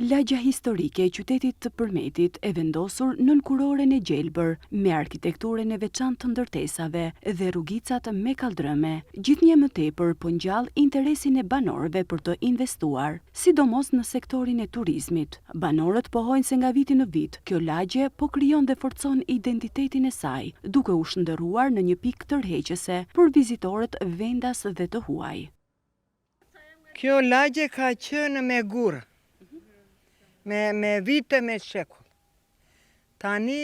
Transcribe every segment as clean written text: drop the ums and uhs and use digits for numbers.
Lagja historike e qytetit të Përmetit e vendosur nën kuroren e gjelbër, me arkitekturën e veçantë të ndërtesave dhe rrugicat me kaldrëme, gjithnjë më tepër po ngjall interesin e banorëve për të investuar, sidomos në sektorin e turizmit. Banorët pohojnë se nga viti në vit, kjo lagje po krijon dhe forcon identitetin e saj, duke u shndërruar në një pikë tërheqëse për vizitorët vendas dhe të huaj. Kjo lagje ka qenë me gurë. Me vite, me shekull. Tani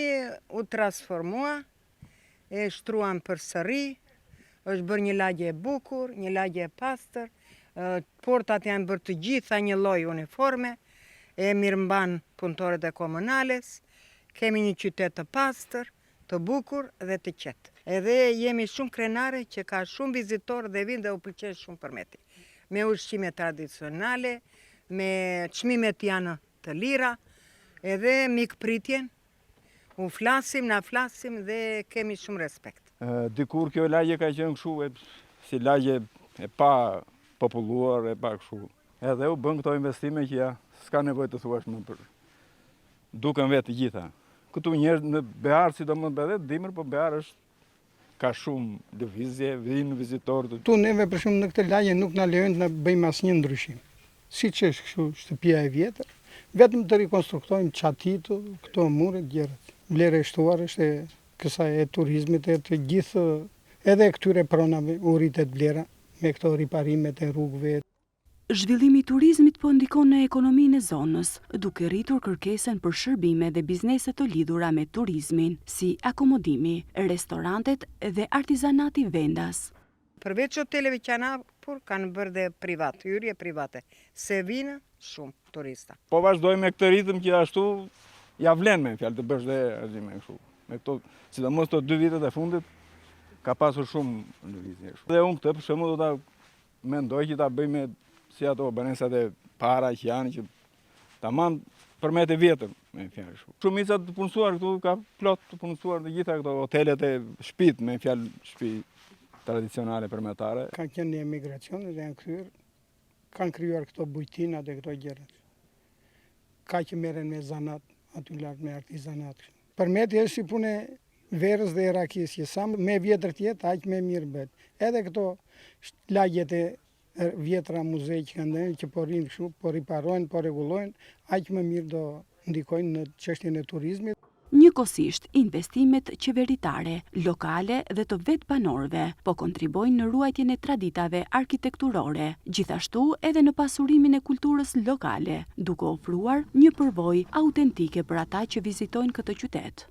u transformua, e shtruan përsëri, është bërë një lagje e bukur, një lagje e pastër, portat janë bërë të gjitha një lloj uniforme, e mirëmban punëtorët e komunales, kemi një qytet të pastër, të bukur dhe të qetë. Edhe jemi shumë krenare që ka shumë vizitorë dhe vinë dhe u pëlqen shumë Përmeti. Me ushqime tradicionale, me çmimet janë të lira, edhe mikpritjen, u flasim, na flasim dhe kemi shumë respekt. Dikur kjo lagje ka qenë kështu, si lagje e pa populluar, e pa kështu. Edhe u bën këto investime që ja s'ka nevojë të thuash më për. Duken vetë të gjitha. Këtu njerëz në Behar, sidomos edhe dimër, po Behar ka shumë lëvizje, vinë vizitorë. Tu neve për shumë në këtë lagje nuk na lejojnë të bëjmë asnjë ndryshim. Siç është kështu shtëpia e vjetër, vetëm të rikonstruktojmë çatitu, këto muret, gjërat. Vlera e shtuar është e kësaj e turizmit e të gjithë edhe këtyre pronave u rritet vlera me këto riparimet e rrugëve. Zhvillimi i turizmit po ndikon në ekonominë e zonës, duke rritur kërkesën për shërbime dhe biznese të lidhura me turizmin, si akomodimi, restorantet dhe artizanati vendas. Përveç hoteleve që janë hapur, kanë bërë dhe privat, hyrje private, se vinë shumë turista. Po vazhdojmë me këtë ritëm që ashtu ja vlen me fjalë të bësh dhe arzime kështu. Me këto, sidomos këto 2 vitet e fundit, ka pasur shumë lëvizje. Dhe unë këtë për shembull do ta mendoj që ta bëj me si ato banesat e para që janë, që tamam Përmet e vjetër, me fjalë kështu. Shumica të punësuar këtu ka plot të punësuar të gjitha këto hotelet e shtëpitë, me fjalë shtëpi tradicionale përmetare. Ka qenë një emigracion dhe janë kthyer, kanë krijuar këto bujtina dhe këto gjëra. Ka që merren me zanat, aty lart me artizanat. Përmeti është si punë verës dhe rakis, që sa me vjetër tjetë, aq me mirë bëhet. Edhe këto lagjet e vjetra muzej që kanë dhënë, që po rinë kështu, po riparojnë, po rregullojnë, aq më mirë do ndikojnë në çështjen e turizmit. Njëkohësisht, investimet qeveritare, lokale dhe të vetë banorëve po kontribojnë në ruajtjen e traditave arkitekturore, gjithashtu edhe në pasurimin e kulturës lokale, duke ofruar një përvojë autentike për ata që vizitojnë këtë qytet.